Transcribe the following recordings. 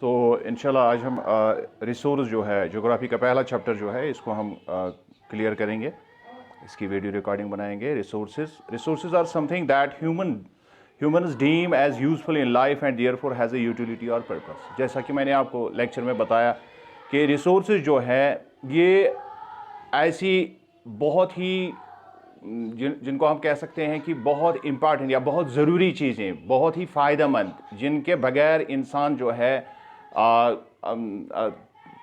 तो इंशाल्लाह आज हम रिसोर्स जो है, ज्योग्राफी का पहला चैप्टर जो है इसको हम क्लियर करेंगे, इसकी वीडियो रिकॉर्डिंग बनाएंगे। Resources are something that humans deem as useful in life and therefore has a utility और पर्पस। जैसा कि मैंने आपको लेक्चर में बताया कि रिसोर्सेज जो है ये ऐसी बहुत ही जिनको हम कह सकते हैं कि बहुत इम्पॉर्टेंट या बहुत ज़रूरी चीज़ें, बहुत ही फ़ायदेमंद, जिनके बगैर इंसान जो है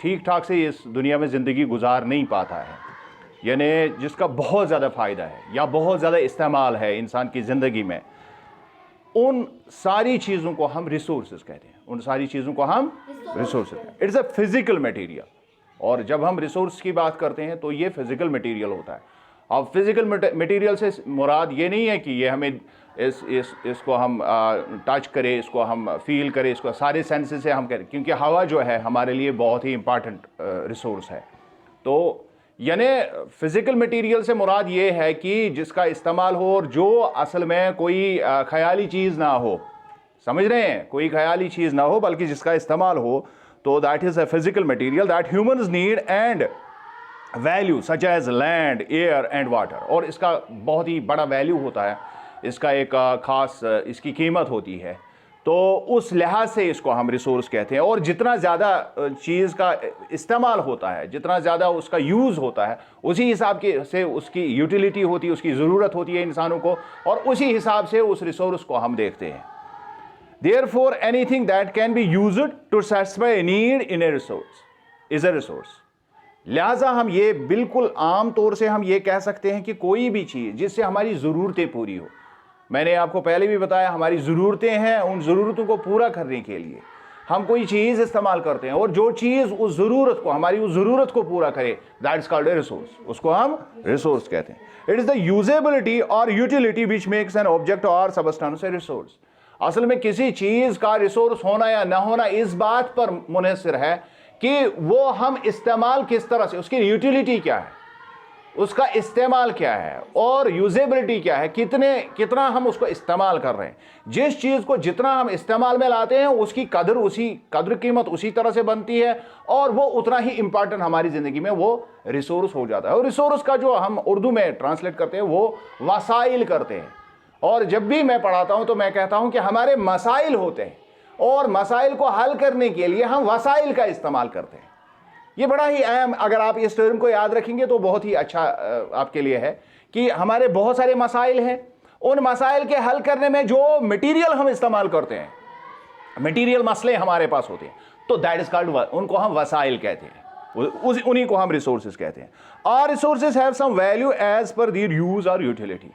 ठीक ठाक से इस दुनिया में ज़िंदगी गुजार नहीं पाता है, यानी जिसका बहुत ज़्यादा फ़ायदा है या बहुत ज़्यादा इस्तेमाल है इंसान की ज़िंदगी में, उन सारी चीज़ों को हम रिसोर्सेज कहते हैं। उन सारी चीज़ों को हम रिसोर्सेज कहते हैं। It's a physical material. और जब हम रिसोर्स की बात करते हैं तो ये फिज़िकल मटेरियल होता है। अब फिज़िकल मटेरियल से मुराद ये नहीं है कि ये हमें इसको हम टच करें, इसको हम फील करें, इसको सारे सेंसेस से हम करें, क्योंकि हवा जो है हमारे लिए बहुत ही इंपॉर्टेंट रिसोर्स है। तो यानी फ़िज़िकल मटेरियल से मुराद ये है कि जिसका इस्तेमाल हो और जो असल में कोई ख़याली चीज़ ना हो, समझ रहे हैं, कोई ख़याली चीज़ ना हो बल्कि जिसका इस्तेमाल हो, तो that is a physical material that humans need and value such as land, air and water. और इसका बहुत ही बड़ा वैल्यू होता है, इसका एक ख़ास इसकी कीमत होती है। तो उस लिहाज से इसको हम रिसोर्स कहते हैं। और जितना ज़्यादा चीज़ का इस्तेमाल होता है, जितना ज़्यादा उसका यूज़ होता है, उसी हिसाब के से उसकी यूटिलिटी होती है, उसकी ज़रूरत होती है इंसानों को, और उसी हिसाब से उस रिसोर्स को हम देखते हैं। Therefore, anything that can be used to satisfy a need in a resource is a resource. लिहाजा हम ये बिल्कुल आम तौर से हम ये कह सकते हैं कि कोई भी चीज़ जिससे हमारी ज़रूरतें पूरी हो। मैंने आपको पहले भी बताया, हमारी ज़रूरतें हैं, उन ज़रूरतों को पूरा करने के लिए हम कोई चीज़ इस्तेमाल करते हैं, और जो चीज़ उस ज़रूरत को, हमारी उस ज़रूरत को पूरा करे, that is called a resource. उसको हम रिसोर्स कहते हैं। इट इज़ द यूजेबिलिटी और utility which makes an object और सबस्टेंस ए रिसोर्स। असल में किसी चीज़ का रिसोर्स होना या ना होना इस बात पर मुनहसर है कि वो हम इस्तेमाल किस तरह से, उसकी यूटिलिटी क्या है, उसका इस्तेमाल क्या है, और यूजेबिलिटी क्या है, कितना हम उसको इस्तेमाल कर रहे हैं। जिस चीज़ को जितना हम इस्तेमाल में लाते हैं उसकी कदर कीमत उसी तरह से बनती है, और वो उतना ही इंपॉर्टेंट हमारी ज़िंदगी में वो रिसोर्स हो जाता है। और रिसोर्स का जो हम उर्दू में ट्रांसलेट करते हैं वो वसाइल करते हैं। और जब भी मैं पढ़ाता हूं तो मैं कहता हूं कि हमारे मसाइल होते हैं, और मसाइल को हल करने के लिए हम वसाइल का इस्तेमाल करते हैं। ये बड़ा ही अहम, अगर आप इस टर्म को याद रखेंगे तो बहुत ही अच्छा आपके लिए है कि हमारे बहुत सारे मसाइल हैं। उन मसाइल के हल करने में जो मटेरियल हम इस्तेमाल करते हैं, मटेरियल मसले हमारे पास होते हैं, तो दैट इज कॉल्ड, उनको हम वसाइल कहते हैं, उन्हीं को हम रिसोर्सेज कहते हैं। और resources have some value as per their use और यूटिलिटी।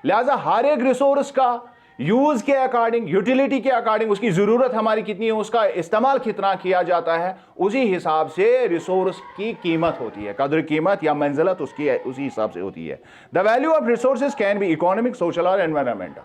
लिहाजा हर एक रिसोर्स का यूज के अकॉर्डिंग, यूटिलिटी के अकॉर्डिंग, उसकी ज़रूरत हमारी कितनी है, उसका इस्तेमाल कितना किया जाता है, उसी हिसाब से रिसोर्स की कीमत होती है, कदर कीमत या मंजिलत उसकी उसी हिसाब से होती है। The value of resources can be economic, social और एनवायरमेंटल।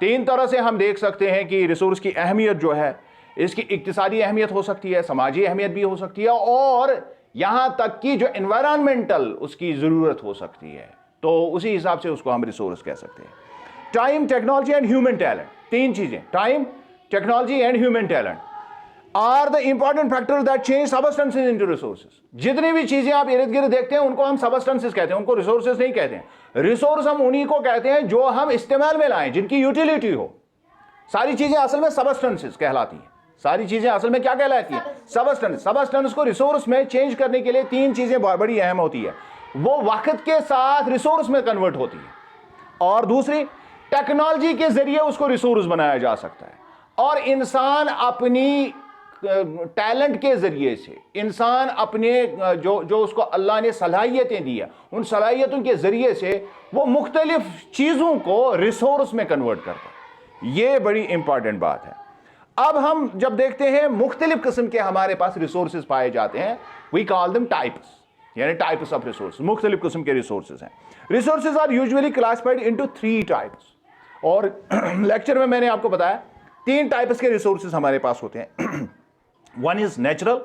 तीन तरह से हम देख सकते हैं कि रिसोर्स की अहमियत जो है, इसकी इक्तिसादी अहमियत हो सकती है, समाजी अहमियत भी हो सकती है, और यहाँ तक कि जो एनवायरमेंटल उसकी ज़रूरत हो सकती है। तो उसी हिसाब से उसको हम रिसोर्स कह सकते हैं। Time, technology and human talent, तीन चीजें, time, technology and human talent are the important factors that change substances into resources. जितनी भी चीजें आप इर्द गिर्द देखते हैं उनको हम सबस्टेंसेस कहते हैं, उनको रिसोर्सेज नहीं कहते हैं। रिसोर्स हम उन्हीं को कहते हैं जो हम इस्तेमाल में लाएं, जिनकी यूटिलिटी हो। सारी चीजें असल में सबस्टेंसेस कहलाती हैं। सारी चीजें असल में क्या कहलाती हैं? सबस्टेंस। सबस्टेंस को रिसोर्स में चेंज करने के लिए तीन चीजें बड़ी अहम होती है। वो वक्त के साथ रिसोर्स में कन्वर्ट होती है, और दूसरी टेक्नोलॉजी के जरिए उसको रिसोर्स बनाया जा सकता है, और इंसान अपनी टैलेंट के जरिए से, इंसान अपने जो उसको अल्लाह ने सलाहियतें दी है, उन सलाहियतों के जरिए से वो मुख्तलिफ चीज़ों को रिसोर्स में कन्वर्ट करता है। ये बड़ी इंपॉर्टेंट बात है। अब हम जब देखते हैं मुख्तलिफ किस्म के हमारे पास रिसोर्सेज पाए जाते हैं, वी कॉल देम टाइप्स, यानी टाइप्स ऑफ रिसोर्स, मुख्तलिफ किस्म के रिसोर्सेज हैं। Resources are usually classified into 3 types. और लेक्चर में मैंने आपको बताया 3 टाइप्स के रिसोर्सेज हमारे पास होते हैं। वन इज नेचुरल,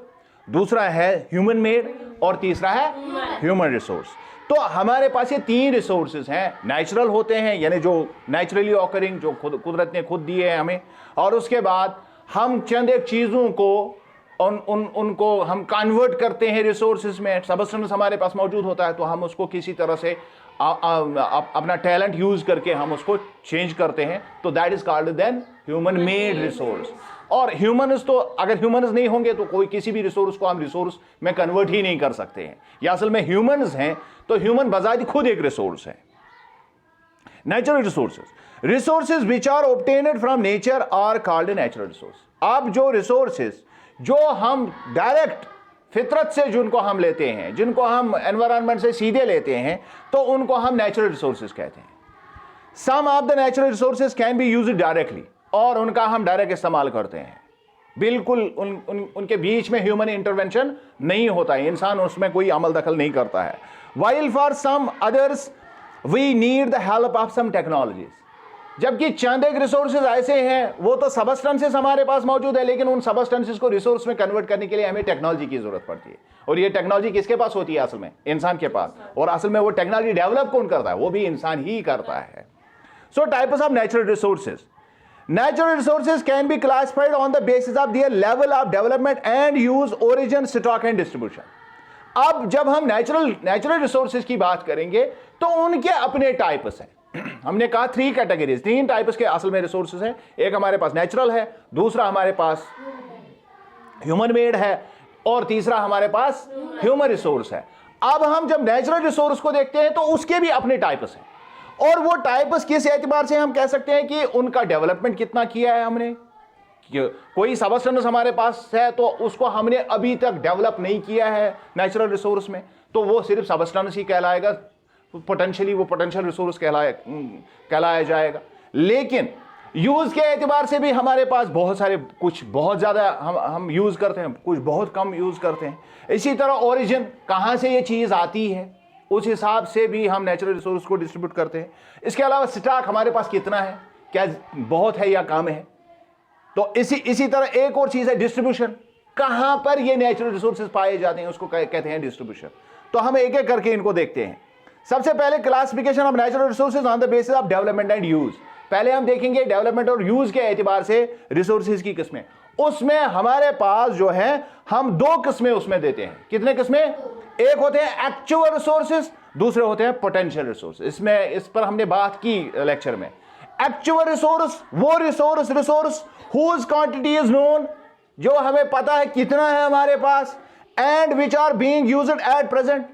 दूसरा है ह्यूमन मेड, और तीसरा है ह्यूमन रिसोर्स। तो हमारे पास ये 3 रिसोर्सेज हैं। नेचुरल होते हैं, यानी जो नेचुरली ऑकरिंग, जो कुदरत ने खुद दिए हैं हमें, और उसके बाद हम चंद एक चीज़ों को उनको हम कन्वर्ट करते हैं रिसोर्सेज में, सबस्टेंस हमारे पास मौजूद होता है तो हम उसको किसी तरह से अपना टैलेंट यूज करके हम उसको चेंज करते हैं, तो that is called then human made resource. और ह्यूमन्स तो अगर ह्यूमन्स नहीं होंगे तो कोई किसी भी रिसोर्स को हम रिसोर्स में कन्वर्ट ही नहीं कर सकते हैं। या असल में ह्यूमन्स हैं तो ह्यूमन बजाय खुद एक रिसोर्स है। Natural resources which are obtained from nature are called natural resource. अब जो रिसोर्सेज जो हम डायरेक्ट फितरत से जिनको हम लेते हैं, जिनको हम एनवायरनमेंट से सीधे लेते हैं, तो उनको हम नेचुरल रिसोर्सेज कहते हैं। Some of the natural resources can be used directly, और उनका हम डायरेक्ट इस्तेमाल करते हैं, बिल्कुल उनके बीच में ह्यूमन इंटरवेंशन नहीं होता है, इंसान उसमें कोई अमल दखल नहीं करता है। While for some others we need the help of some technologies, जबकि चंद एक रिसोर्सेज ऐसे हैं वो तो सबस्टेंसेस हमारे पास मौजूद है, लेकिन उन सबस्टेंसेस को रिसोर्स में कन्वर्ट करने के लिए हमें टेक्नोलॉजी की जरूरत पड़ती है। और ये टेक्नोलॉजी किसके पास होती है? असल में इंसान के पास। और असल में वो टेक्नोलॉजी डेवलप कौन करता है? वो भी इंसान ही करता है। सो types of natural resources. Natural resources can be classified on the basis of their level of development and use, origin, stock and distribution. अब जब हम नेचुरल रिसोर्सेज की बात करेंगे तो उनके अपने टाइप्स हैं। हमने कहा 3 कैटेगरीज, 3 टाइप्स के असल में रिसोर्सेज हैं। एक हमारे पास नेचुरल है, दूसरा हमारे पास ह्यूमन मेड है, और तीसरा हमारे पास ह्यूमन रिसोर्स है। अब हम जब नेचुरल रिसोर्स को देखते हैं तो उसके भी अपने टाइप्स हैं, और वो टाइप्स किस एतबार से हम कह सकते हैं कि उनका डेवलपमेंट कितना किया है हमने। कोई सबस्टेंस हमारे पास है तो उसको हमने अभी तक डेवलप नहीं किया है नेचुरल रिसोर्स में, तो वो सिर्फ सबस्टेंस ही कहलाएगा, पोटेंशियली वो पोटेंशियल रिसोर्स कहलाया जाएगा। लेकिन यूज के एतबार से भी हमारे पास बहुत सारे, कुछ बहुत ज्यादा हम यूज करते हैं, कुछ बहुत कम यूज करते हैं। इसी तरह ओरिजिन, कहां से ये चीज आती है, उस हिसाब से भी हम नेचुरल रिसोर्स को डिस्ट्रीब्यूट करते हैं। इसके अलावा स्टॉक हमारे पास कितना है, क्या बहुत है या कम है। तो इसी तरह एक और चीज है डिस्ट्रीब्यूशन, कहां पर ये नेचुरल रिसोर्सेज पाए जाते हैं, उसको कहते हैं डिस्ट्रीब्यूशन। तो हम एक एक करके इनको देखते हैं। सबसे पहले classification of natural resources on the basis of development and use. पहले हम देखेंगे डेवलपमेंट और यूज के एतबार से रिसोर्सेज की किस्में। उसमें हमारे पास जो है हम 2 किस्में उसमें देते हैं। कितने किस्में? एक होते हैं एक्चुअल रिसोर्सेज, दूसरे होते हैं पोटेंशियल रिसोर्स। इस पर हमने बात की लेक्चर में। एक्चुअल रिसोर्स वो resource whose quantity is known, जो हमें पता है कितना है हमारे पास, and which are being used at present,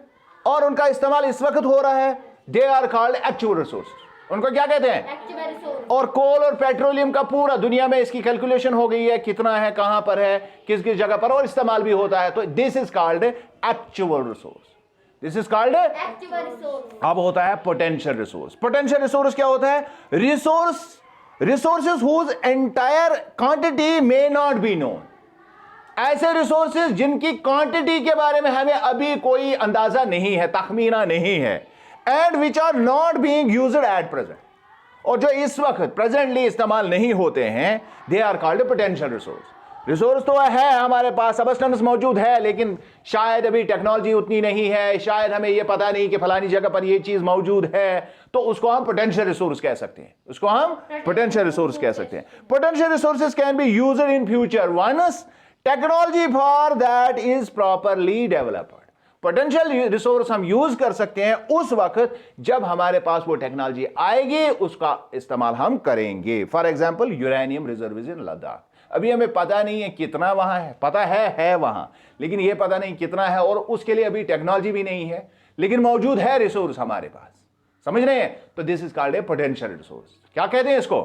और उनका इस्तेमाल इस वक्त हो रहा है, they are called actual resource. उनको क्या कहते हैं? और कोल और पेट्रोलियम का पूरा दुनिया में इसकी कैलकुलेशन हो गई है, कितना है, कहां पर है, किस किस जगह पर, और इस्तेमाल भी होता है। तो this is called actual resource, this is called actual resource. अब होता है पोटेंशियल रिसोर्स। पोटेंशियल रिसोर्स क्या होता है? Resources whose entire quantity may not be known. ऐसे रिसोर्सेज जिनकी क्वांटिटी के बारे में हमें अभी कोई अंदाजा नहीं है, तखमीना नहीं है, and which are not being used at present, और जो इस वक्त प्रेजेंटली इस्तेमाल नहीं होते हैं, they are called potential resource. Resource तो है हमारे पास, सबस्टेंस मौजूद है, लेकिन शायद अभी टेक्नोलॉजी उतनी नहीं है, शायद हमें यह पता नहीं कि फलानी जगह पर यह चीज मौजूद है, तो उसको हम पोटेंशियल रिसोर्स कह सकते हैं। उसको हम पोटेंशियल रिसोर्स कह सकते हैं। Potential resources can be used in future once technology for that is properly developed. Potential resource हम यूज कर सकते हैं उस वक्त जब हमारे पास वो टेक्नोलॉजी आएगी, उसका इस्तेमाल हम करेंगे। For example uranium reserve in Ladakh, अभी हमें पता नहीं है कितना वहां है, पता है वहां, लेकिन ये पता नहीं कितना है, और उसके लिए अभी टेक्नोलॉजी भी नहीं है, लेकिन मौजूद है रिसोर्स हमारे पास। समझ रहे हैं? तो this is called a potential resource. क्या कहते हैं इसको?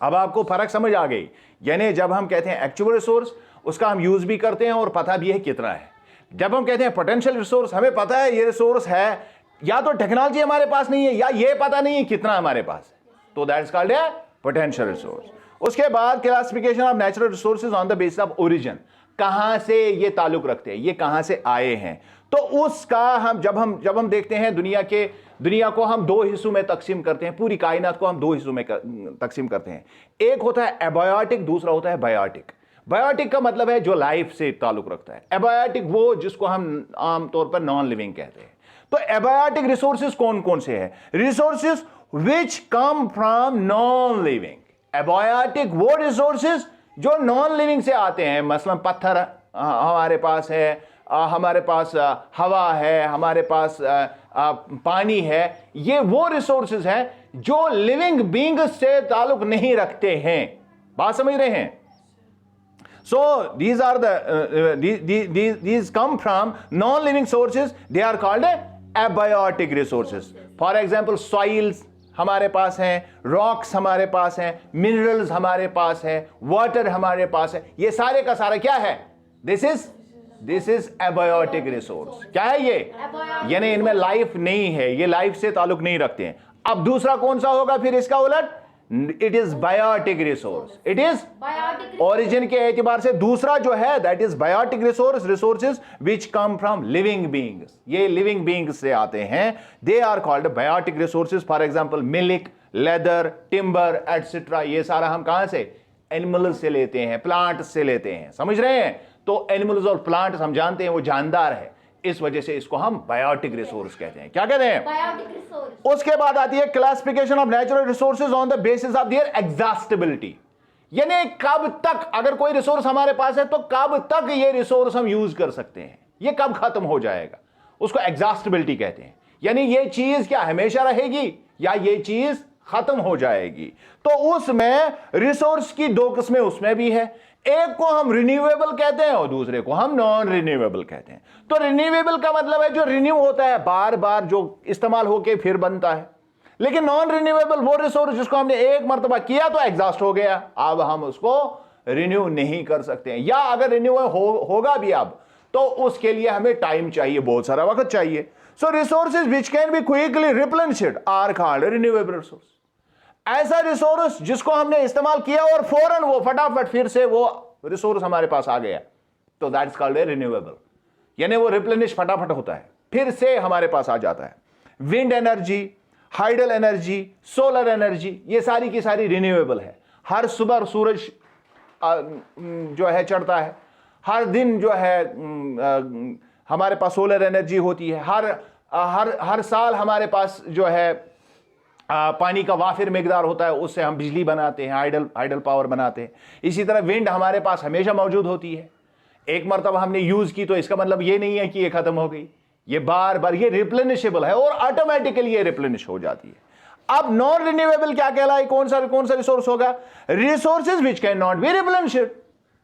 अब आपको फर्क समझ आ गई। यानी जब हम कहते हैं एक्चुअल रिसोर्स, उसका हम यूज भी करते हैं और पता भी है कितना है। जब हम कहते हैं पोटेंशियल रिसोर्स, हमें पता है ये रिसोर्स है, या तो टेक्नोलॉजी हमारे पास नहीं है, या ये पता नहीं है कितना हमारे पास है, तो that is called a potential resource. उसके बाद classification of natural resources on the basis of origin, कहां से ये ताल्लुक रखते हैं, ये कहां से आए हैं। तो उसका हम जब हम देखते हैं दुनिया को हम 2 हिस्सों में तकसीम करते हैं, पूरी कायनात को हम 2 हिस्सों में तकसीम करते हैं। एक होता है एबायोटिक, दूसरा होता है बायोटिक। बायोटिक का मतलब है जो लाइफ से ताल्लुक रखता है, एबायोटिक वो जिसको हम आमतौर पर नॉन लिविंग कहते हैं। तो एबायोटिक रिसोर्सेज कौन कौन से हैं? Resources which come from non living. Abiotic वो रिसोर्सेज जो नॉन लिविंग से आते हैं, मसलन पत्थर हमारे पास है, हमारे पास हवा है, हमारे पास पानी है। ये वो रिसोर्सेज हैं जो लिविंग बींग से ताल्लुक नहीं रखते हैं। बात समझ रहे हैं? So these are these come from non-living sources. They are called abiotic resources. For example, soils हमारे पास हैं, रॉक्स हमारे पास हैं, मिनरल्स हमारे पास है, वाटर हमारे पास है। ये सारे का सारा क्या है? This is abiotic resource. क्या है ये? यानी इनमें लाइफ नहीं है, ये लाइफ से ताल्लुक नहीं रखते हैं। अब दूसरा कौन सा होगा फिर इसका उलट? It is biotic resource. It is origin के एतबार से दूसरा जो है that is biotic resource, resources which come from living beings. ये लिविंग बींग्स से आते हैं। They are called biotic resources. For example milk, leather, timber etcetera. ये सारा हम कहां से? एनिमल्स से लेते हैं, प्लांट से लेते हैं। समझ रहे हैं? तो एनिमल्स और प्लांट्स हम जानते हैं वो जानदार है, इस वजह से इसको हम बायोटिक रिसोर्स कहते हैं। क्या कहते हैं? Biotic resource. उसके बाद आती है classification of natural resources on the basis of their exhaustibility. यानी कब तक, अगर कोई रिसोर्स हमारे पास है तो कब तक ये रिसोर्स हम यूज कर सकते हैं, ये कब खत्म हो जाएगा, उसको एग्जॉस्टिबिलिटी कहते हैं। यानी ये चीज क्या हमेशा रहेगी या ये चीज खत्म हो जाएगी। तो उसमें रिसोर्स की दो किस्में उसमें भी है। एक को हम रिन्यूएबल कहते हैं और दूसरे को हम नॉन रिन्यूएबल कहते हैं। तो रिन्यूएबल का मतलब है जो रिन्यू होता है, बार बार जो इस्तेमाल होके फिर बनता है। लेकिन नॉन रिन्यूएबल वो रिसोर्स जिसको हमने एक मर्तबा किया तो एग्जॉस्ट हो गया, अब हम उसको रिन्यू नहीं कर सकते हैं। या अगर रिन्यू होगा भी अब तो उसके लिए हमें टाइम चाहिए, बहुत सारा वक्त चाहिए। So resources which can be quickly replenished are called renewable resource. ऐसा रिसोर्स जिसको हमने इस्तेमाल किया और फौरन वो फटाफट फिर से वो रिसोर्स हमारे पास आ गया, तो दैट्स कॉल्ड ए रिन्यूएबल। यानी वो रिप्लेनिश फटाफट होता है, फिर से हमारे पास आ जाता है। Wind energy, hydel energy, solar energy, ये सारी की सारी रिन्यूएबल है। हर सुबह सूरज जो है चढ़ता है, हर दिन जो है हमारे पास सोलर एनर्जी होती है। हर साल हमारे पास जो है पानी का वाफिर मिकदार होता है, उससे हम बिजली बनाते हैं, हाइडल पावर बनाते हैं। इसी तरह विंड हमारे पास हमेशा मौजूद होती है। एक मरतबा हमने यूज की तो इसका मतलब ये नहीं है कि ये खत्म हो गई, ये बार बार ये रिप्लेनिशेबल है और ऑटोमेटिकली ये रिप्लेनिश हो जाती है। अब नॉन रिन्यूएबल क्या कहलाए? कौन सा रिसोर्स होगा? Resources which can not be replenished.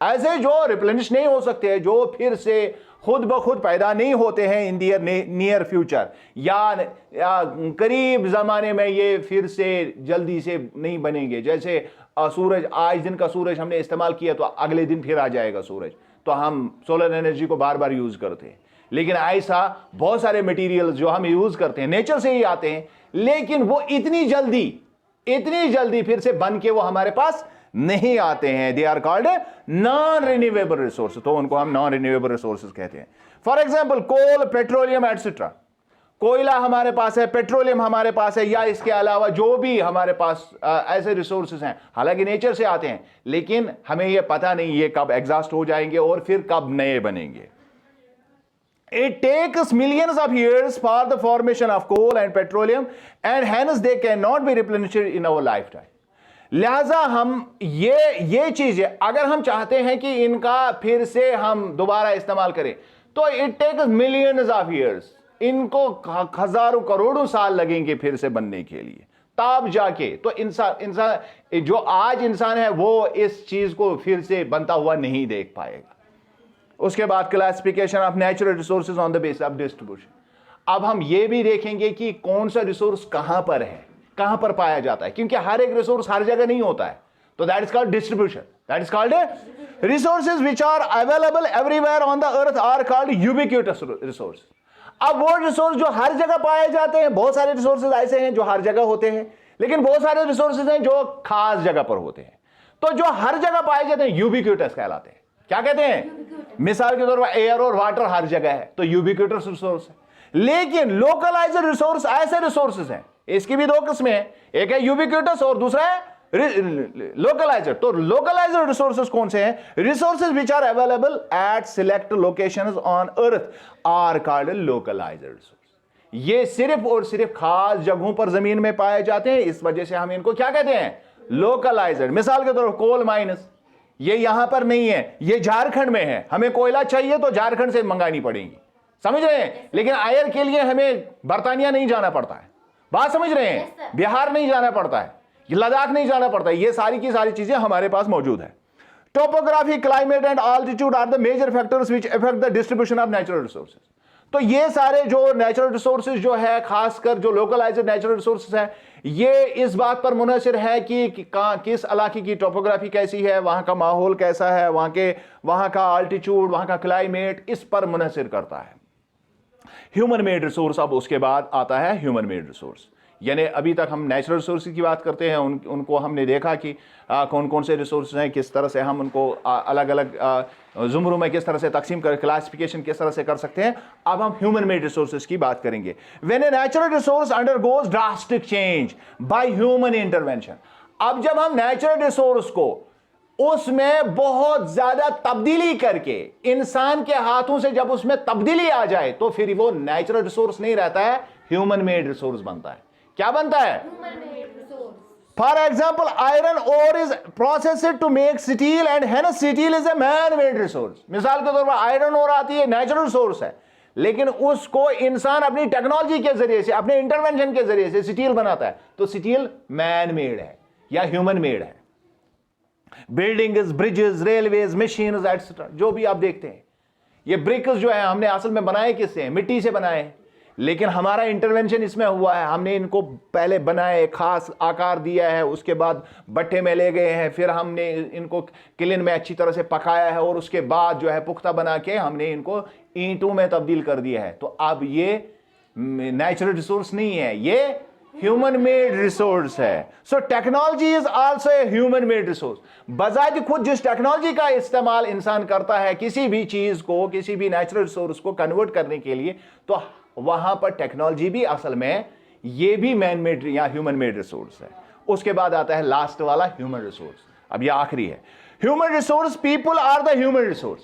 ऐसे जो रिप्लेनिश नहीं हो सकते, जो फिर से खुद ब खुद पैदा नहीं होते हैं इन दियर नियर फ्यूचर, या करीब जमाने में ये फिर से जल्दी से नहीं बनेंगे। जैसे सूरज, आज दिन का सूरज हमने इस्तेमाल किया तो अगले दिन फिर आ जाएगा सूरज, तो हम सोलर एनर्जी को बार बार यूज करते हैं। लेकिन ऐसा बहुत सारे मटेरियल्स जो हम यूज करते हैं नेचर से ही आते हैं, लेकिन वो इतनी जल्दी फिर से बन के वो हमारे पास नहीं आते हैं। They are called non renewable resource, तो उनको हम नॉन रिन्यूएबल रिसोर्सेज कहते हैं। For example coal, petroleum etcetera. कोयला हमारे पास है, पेट्रोलियम हमारे पास है, या इसके अलावा जो भी हमारे पास ऐसे रिसोर्सेज हैं, हालांकि नेचर से आते हैं, लेकिन हमें यह पता नहीं ये कब एग्जॉस्ट हो जाएंगे और फिर कब नए बनेंगे। It takes millions of years for the formation of coal and petroleum, and hence they cannot be replenished in our lifetime. लिहाजा हम ये चीजें अगर हम चाहते हैं कि इनका फिर से हम दोबारा इस्तेमाल करें तो it takes millions of years. इनको हजारों करोड़ों साल लगेंगे फिर से बनने के लिए, तब जाके तो इंसान जो आज इंसान है वो इस चीज को फिर से बनता हुआ नहीं देख पाएगा। उसके बाद classification of natural resources on the basis of distribution. अब हम ये भी देखेंगे कि कौन सा रिसोर्स कहां पर है, कहां पर पाया जाता है, क्योंकि हर एक रिसोर्स हर जगह नहीं होता है। तो that is called distribution. That is called resources which are available everywhere on the earth are called ubiquitous resource. अब वो रिसोर्स जो हर जगह पाए जाते हैं, बहुत सारे रिसोर्सेज ऐसे हैं जो हर जगह होते हैं, लेकिन बहुत सारे रिसोर्सेज हैं जो खास जगह पर होते हैं। तो जो हर जगह पाए जाते हैं यूबिक्यूटस कहलाते हैं। क्या कहते हैं? मिसाल के तौर पर एयर और वाटर हर जगह है तो यूबिक्यूटस रिसोर्स है। लेकिन लोकलाइज्ड रिसोर्स ऐसे रिसोर्सेज हैं, इसकी भी दो किस्में हैं, एक है यूबिक्यूटस और दूसरा है लोकलाइज्ड। तो लोकलाइज्ड रिसोर्सेज कौन से हैं? Resources which are available at select locations on earth are called localised resource. ये सिर्फ और सिर्फ खास जगहों पर जमीन में पाए जाते हैं, इस वजह से हम इनको क्या कहते हैं? लोकलाइज्ड। मिसाल के तौर पर कोल माइनस, ये यहां पर नहीं है, ये झारखंड में है। हमें कोयला चाहिए तो झारखंड से मंगानी पड़ेगी, समझ रहे हैं। लेकिन आयर के लिए हमें बर्तानिया नहीं जाना पड़ता है, बात समझ रहे हैं। बिहार नहीं जाना पड़ता है, लद्दाख नहीं जाना पड़ता है, ये सारी की सारी चीजें हमारे पास मौजूद है। Topography, climate and altitude are the major factors which affect the distribution of natural resources. तो ये सारे जो नेचुरल रिसोर्सेज जो है, खासकर जो लोकलाइज्ड नेचुरल रिसोर्सेज है, ये इस बात पर मुनहसिर है कि किस इलाके की टोपोग्राफी कैसी है, वहां का माहौल कैसा है, वहां का ऑल्टीट्यूड, वहां का क्लाइमेट, इस पर मुनहसिर करता है। ह्यूमन मेड रिसोर्स, अब उसके बाद आता है ह्यूमन मेड रिसोर्स। यानी अभी तक हम नेचुरल रिसोर्स की बात करते हैं, उनको हमने देखा कि कौन कौन से रिसोर्स हैं, किस तरह से हम उनको अलग अलग जुमरों में किस तरह से तकसीम कर, क्लासिफिकेशन किस तरह से कर सकते हैं। अब हम ह्यूमन मेड रिसोर्सेज की बात करेंगे। When a natural resource undergoes drastic change by human intervention. अब जब हम नेचुरल रिसोर्स को उसमें बहुत ज्यादा तब्दीली करके, इंसान के हाथों से जब उसमें तब्दीली आ जाए, तो फिर वो नेचुरल रिसोर्स नहीं रहता है, ह्यूमन मेड रिसोर्स बनता है। क्या बनता है? For example, iron ore is processed to make steel and hence steel is a man made resource. मिसाल के तौर पर आयरन ओर आती है, नेचुरल रिसोर्स है, लेकिन उसको इंसान अपनी टेक्नोलॉजी के जरिए से, अपने इंटरवेंशन के जरिए से स्टील बनाता है, तो स्टील मैन मेड है या ह्यूमन मेड है। Buildings, bridges, railways, machines etcetera, जो भी आप देखते हैं, ये ब्रिक्स जो है हमने असल में बनाए किससे हैं? मिट्टी से बनाए हैं, लेकिन हमारा इंटरवेंशन इसमें हुआ है। हमने इनको पहले बनाए, खास आकार दिया है, उसके बाद भट्ठे में ले गए हैं, फिर हमने इनको किलन में अच्छी तरह से पकाया है, और उसके बाद जो है पुख्ता बना के हमने इनको ईंटों में तब्दील कर दिया है। तो अब ये नेचुरल रिसोर्स नहीं है, ये ह्यूमन मेड रिसोर्स है। So technology is also a human made resource. बजाय खुद जिस टेक्नोलॉजी का इस्तेमाल इंसान करता है किसी भी चीज को, किसी भी नेचुरल रिसोर्स को कन्वर्ट करने के लिए, तो वहां पर टेक्नोलॉजी भी असल में ये भी मैन मेड या ह्यूमन मेड रिसोर्स है। उसके बाद आता है लास्ट वाला ह्यूमन रिसोर्स। अब ये आखिरी है। Human resource, people are the human resource.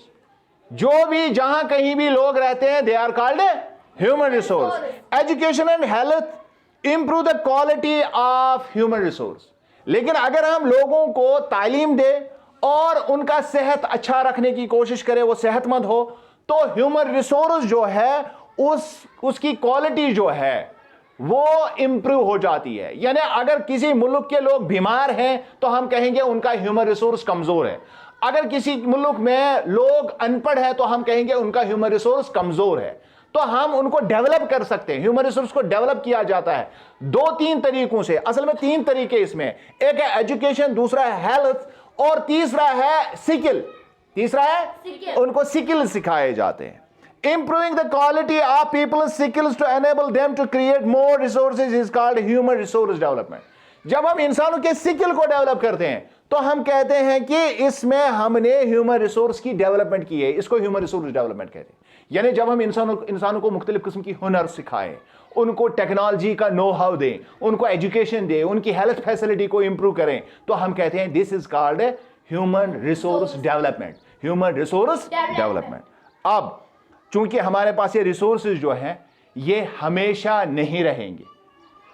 जो भी जहां कहीं भी लोग रहते हैं, they are called human resource. Education and health improve the quality of human resource. लेकिन अगर हम लोगों को तालीम दे और उनका सेहत अच्छा रखने की कोशिश करें, वो सेहतमंद हो, तो ह्यूमन रिसोर्स जो है उसकी क्वालिटी जो है वो इंप्रूव हो जाती है। यानी अगर किसी मुल्क के लोग बीमार हैं तो हम कहेंगे उनका ह्यूमन रिसोर्स कमजोर है। अगर किसी मुल्क में लोग अनपढ़ हैं तो हम कहेंगे उनका ह्यूमन रिसोर्स कमजोर है। तो हम उनको डेवलप कर सकते हैं। ह्यूमन रिसोर्स को डेवलप किया जाता है 2-3 तरीकों से। असल में 3 तरीके इसमें, एक है एजुकेशन, दूसरा है हेल्थ, और तीसरा है स्किल। उनको स्किल सिखाए जाते हैं। Improving the quality of people's skills to enable them to create more resources is called human resource development. जब हम इंसानों के स्किल को डेवलप करते हैं तो हम कहते हैं कि इसमें हमने ह्यूमन रिसोर्स की डेवलपमेंट की है, इसको ह्यूमन रिसोर्स डेवलपमेंट कहते हैं। यानी जब हम इंसानों को मुख्तलिफ किस्म की हुनर सिखाएं, उनको टेक्नोलॉजी का नो हाउ दें, उनको एजुकेशन दें, उनकी हेल्थ फैसिलिटी को इंप्रूव करें, तो हम कहते हैं this is called human resource development. Human resource development. अब चूंकि हमारे पास ये रिसोर्सेज जो हैं ये हमेशा नहीं रहेंगे,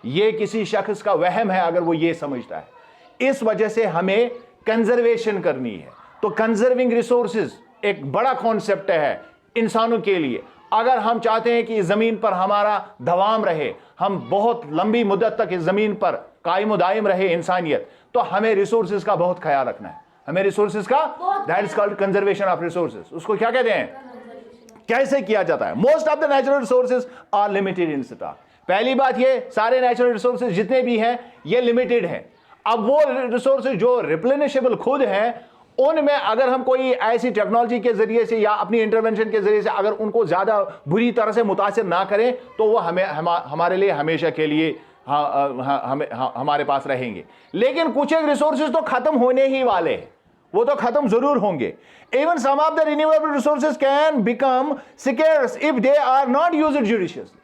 ये किसी शख्स का वहम है अगर वो ये समझता है। इस वजह से हमें कंजर्वेशन करनी है। तो कंजर्विंग रिसोर्सेज एक बड़ा कॉन्सेप्ट है इंसानों के लिए। अगर हम चाहते हैं कि इस जमीन पर हमारा दवाम रहे, हम बहुत लंबी मुद्दत तक इस जमीन पर कायम दायम रहे इंसानियत, तो हमें रिसोर्सेज का बहुत ख्याल रखना है। हमें रिसोर्सेज का, that is called conservation of resources. उसको क्या कहते हैं, कैसे किया जाता है? Most of the natural resources are limited in stock. पहली बात, ये सारे नेचुरल रिसोर्सेज जितने भी हैं ये लिमिटेड हैं। अब वो रिसोर्सेज जो रिप्लेनिशेबल खुद हैं, उनमें अगर हम कोई ऐसी टेक्नोलॉजी के जरिए से या अपनी इंटरवेंशन के जरिए से अगर उनको ज्यादा बुरी तरह से मुतासिर ना करें, तो वो हमारे लिए हमेशा के लिए हमारे पास रहेंगे। लेकिन कुछ एक रिसोर्सेज तो खत्म होने ही वाले हैं, वो तो खत्म जरूर होंगे। Even some of the renewable resources can become scarce if they are not used judiciously.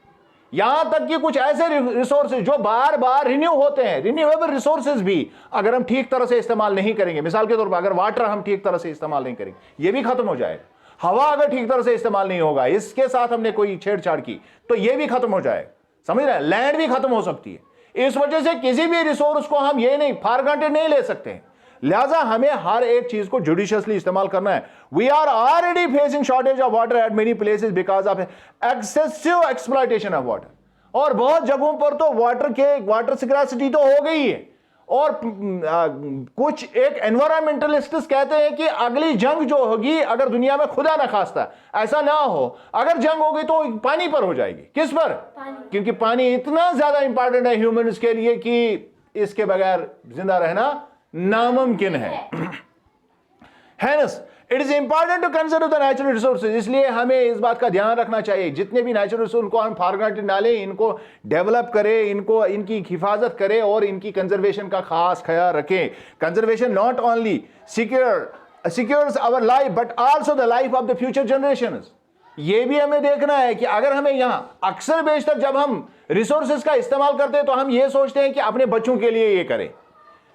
यहां तक कि कुछ ऐसे रिसोर्सेज जो बार बार रिन्यू होते हैं, रिन्यूएबल रिसोर्सेज भी अगर हम ठीक तरह से इस्तेमाल नहीं करेंगे, मिसाल के तौर पर अगर वाटर हम ठीक तरह से इस्तेमाल नहीं करेंगे, ये भी खत्म हो जाएगा। हवा अगर ठीक तरह से इस्तेमाल नहीं होगा, इसके साथ हमने कोई छेड़छाड़ की, तो ये भी खत्म हो जाएगा। समझ रहे हैं? लैंड भी खत्म हो सकती है। इस वजह से किसी भी रिसोर्स को हम ये नहीं फॉर ग्रांटेड नहीं ले सकते हैं। लिहाजा हमें हर एक चीज को जुडिशियसली इस्तेमाल करना है। We are already facing shortage of water at many places because of excessive exploitation of water. और बहुत जगहों पर तो वाटर स्कैर्सिटी तो हो गई है। और कुछ एक एनवायरमेंटलिस्ट्स कहते हैं कि अगली जंग जो होगी, अगर दुनिया में खुदा ना खास्ता ऐसा ना हो, अगर जंग होगी तो पानी पर हो जाएगी। किस पर? क्योंकि पानी इतना ज्यादा इंपॉर्टेंट है ह्यूमंस के लिए कि इसके बगैर जिंदा रहना नामुमकिन है। Hence, it is important to consider the natural resources। इसलिए हमें इस बात का ध्यान रखना चाहिए, जितने भी नेचुरल रिसोर्स उनको हम फॉर ग्रांटेड ना लें, इनको डेवलप करें, इनको इनकी हिफाजत करें और इनकी कंजर्वेशन का खास ख्याल रखें। Conservation not only secures our life but also the life of the future generations. ये भी हमें देखना है कि अगर हमें यहां अक्सर बेशतर जब हम रिसोर्सेज का इस्तेमाल करते हैं तो हम ये सोचते हैं कि अपने बच्चों के लिए ये करें,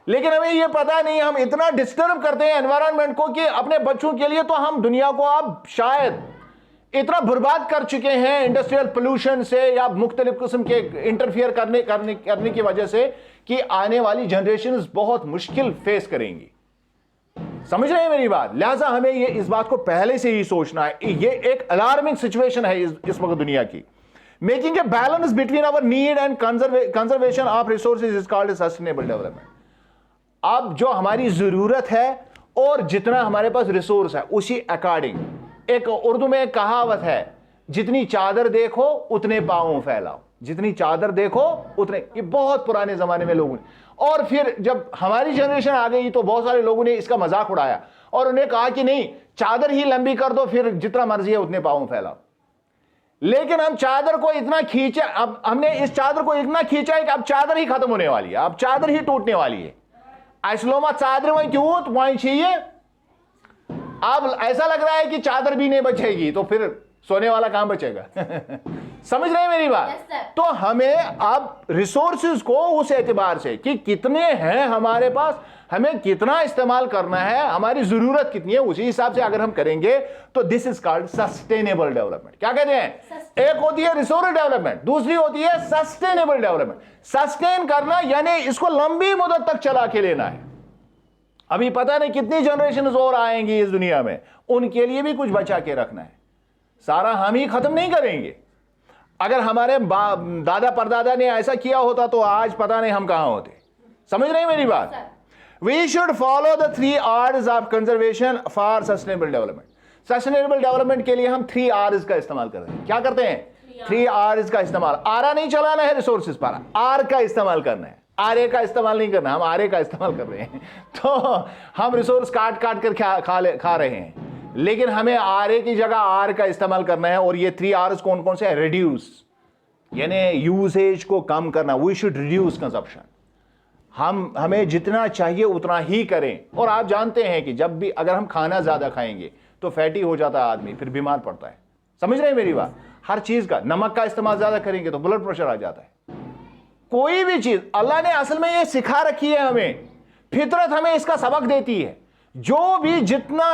लेकिन हमें ये पता नहीं, हम इतना डिस्टर्ब करते हैं एनवायरनमेंट को कि अपने बच्चों के लिए तो हम दुनिया को अब शायद इतना बर्बाद कर चुके हैं इंडस्ट्रियल पोल्यूशन से या मुख्तलिफ किस्म के इंटरफियर करने की वजह से कि आने वाली जनरेशन बहुत मुश्किल फेस करेंगी। समझ रहे हैं मेरी बात? लिहाजा हमें ये इस बात को पहले से ही सोचना है। ये एक अलार्मिंग सिचुएशन है इस वक्त दुनिया की। Making a balance between our need and conservation of resources is called sustainable development. अब जो हमारी जरूरत है और जितना हमारे पास रिसोर्स है उसी अकॉर्डिंग, एक उर्दू में एक कहावत है, जितनी चादर देखो उतने पांव फैलाओ। जितनी चादर देखो उतने, ये बहुत पुराने जमाने में लोगों ने, और फिर जब हमारी जनरेशन आ गई तो बहुत सारे लोगों ने इसका मजाक उड़ाया और उन्हें कहा कि नहीं, चादर ही लंबी कर दो, फिर जितना मर्जी है उतने पांव फैलाओ। लेकिन हम चादर को इतना खींचा, अब हमने इस चादर को इतना खींचा है कि अब चादर ही खत्म होने वाली है, अब चादर ही टूटने वाली है। असलोमा चादर वहीं क्यों वहीं चाहिए। अब ऐसा लग रहा है कि चादर भी नहीं बचेगी तो फिर सोने वाला कहां बचेगा। समझ रहे हैं मेरी बात? तो हमें अब रिसोर्सेज को उस एतबार से कि कितने हैं हमारे पास, हमें कितना इस्तेमाल करना है, हमारी जरूरत कितनी है, उसी हिसाब से अगर हम करेंगे तो this is called sustainable development. क्या कहते हैं? एक होती है रिसोर्स डेवलपमेंट, दूसरी होती है सस्टेनेबल डेवलपमेंट। सस्टेन करना यानी इसको लंबी मुद्दत तक चला के लेना है। अभी पता नहीं कितनी जनरेशन और आएंगी इस दुनिया में, उनके लिए भी कुछ बचा के रखना है। सारा हम ही खत्म नहीं करेंगे। अगर हमारे दादा परदादा ने ऐसा किया होता तो आज पता नहीं हम कहां होते। समझ रहे हैं मेरी बात? We should follow the 3 R's of conservation for sustainable development. Sustainable development के लिए हम 3 R's का इस्तेमाल कर रहे हैं। क्या करते हैं? 3 R's का इस्तेमाल। आरा नहीं चलाना है रिसोर्सेज पर, आर का इस्तेमाल करना है। आरे का इस्तेमाल नहीं करना, हम आरे का इस्तेमाल कर रहे हैं। तो हम रिसोर्स काट काट कर खा रहे हैं, लेकिन हमें आरे की जगह आर का इस्तेमाल करना है। और ये 3 R's कौन कौन से हैं? रिड्यूस यानी यूसेज को कम करना। We should reduce consumption. हमें जितना चाहिए उतना ही करें। और आप जानते हैं कि जब भी अगर हम खाना ज्यादा खाएंगे तो फैटी हो जाता है आदमी, फिर बीमार पड़ता है। समझ रहे हैं मेरी बात? हर चीज का, नमक का इस्तेमाल ज्यादा करेंगे तो ब्लड प्रेशर आ जाता है। कोई भी चीज अल्लाह ने असल में ये सिखा रखी है हमें, फितरत हमें इसका सबक देती है। जो भी जितना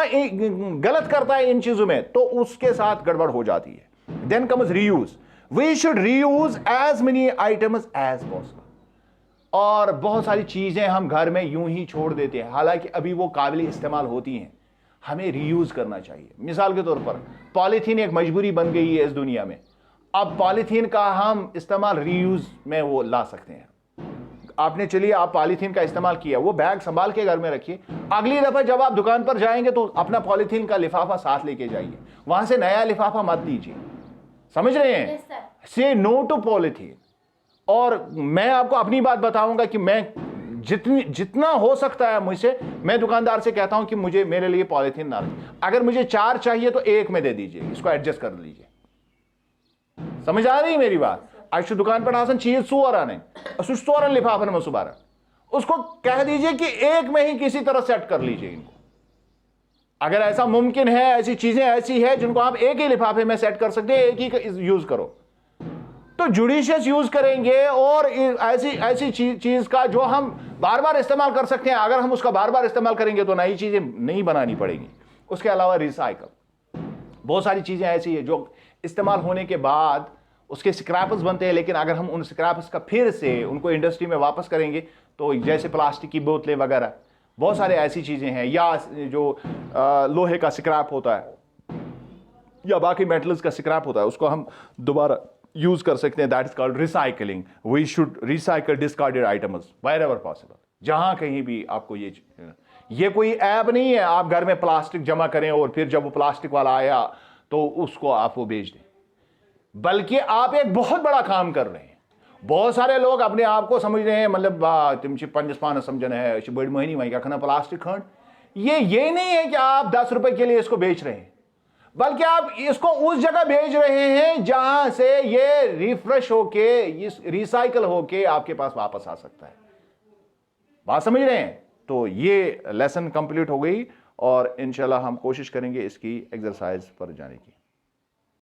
गलत करता है इन चीजों में तो उसके साथ गड़बड़ हो जाती है। Then comes reuse. We should reuse as many items as possible. और बहुत सारी चीजें हम घर में यूं ही छोड़ देते हैं, हालांकि अभी वो काबिल इस्तेमाल होती हैं। हमें रीयूज करना चाहिए। मिसाल के तौर पर पॉलीथीन एक मजबूरी बन गई है इस दुनिया में। अब पॉलीथीन का हम इस्तेमाल रीयूज में वो ला सकते हैं। आपने चलिए आप पॉलीथीन का इस्तेमाल किया, वो बैग संभाल के घर में रखिए। अगली दफा जब आप दुकान पर जाएंगे तो अपना पॉलीथीन का लिफाफा साथ लेके जाइए, वहां से नया लिफाफा मत लीजिए। समझ रहे हैं? से नो टू पॉलीथीन। और मैं आपको अपनी बात बताऊंगा कि मैं जितना हो सकता है मुझसे, मैं दुकानदार से कहता हूं कि मुझे मेरे लिए पॉलीथीन ना रखें। अगर मुझे 4 चाहिए तो 1 में दे दीजिए, इसको एडजस्ट कर लीजिए। समझ आ रही मेरी बात? आज दुकान पर आसन चीज सोरन लिफाफन में सुबारा, उसको कह दीजिए कि 1 में ही किसी तरह सेट कर लीजिए इनको। अगर ऐसा मुमकिन है, ऐसी चीजें ऐसी है जिनको आप एक ही लिफाफे में सेट कर सकते हैं, एक ही यूज करो, तो जुडिशियस यूज करेंगे। और ऐसी चीज का जो हम बार बार इस्तेमाल कर सकते हैं, अगर हम उसका बार बार इस्तेमाल करेंगे तो नई चीजें नहीं बनानी पड़ेगी। उसके अलावा रिसाइकल, बहुत सारी चीजें ऐसी है जो इस्तेमाल होने के बाद उसके स्क्रैपर्स बनते हैं, लेकिन अगर हम उन स्क्रैपर्स का फिर से उनको इंडस्ट्री में वापस करेंगे तो जैसे प्लास्टिक की बोतलें वगैरह, बहुत सारे ऐसी चीज़ें हैं, या जो लोहे का स्क्रैप होता है या बाकी मेटल्स का स्क्रैप होता है, उसको हम दोबारा यूज कर सकते हैं। That is called recycling. We should recycle discarded items wherever possible. जहां कहीं भी आपको ये कोई ऐप नहीं है आप घर में प्लास्टिक जमा करें और फिर जब वो प्लास्टिक वाला आया तो उसको आप वो बेच दें, बल्कि आप एक बहुत बड़ा काम कर रहे हैं। बहुत सारे लोग अपने आप को समझ रहे हैं मतलब तुम पंजस पान समझन है बड़ी महीनी वहीं क्या प्लास्टिक खंड। ये नहीं है कि आप 10 रुपए के लिए इसको बेच रहे हैं, बल्कि आप इसको उस जगह भेज रहे हैं जहां से ये रिफ्रेश होके, रिसाइकल होके आपके पास वापस आ सकता है। बात समझ रहे हैं? तो ये लेसन कंप्लीट हो गई और इंशाल्लाह हम कोशिश करेंगे इसकी एक्सरसाइज पर जाने की।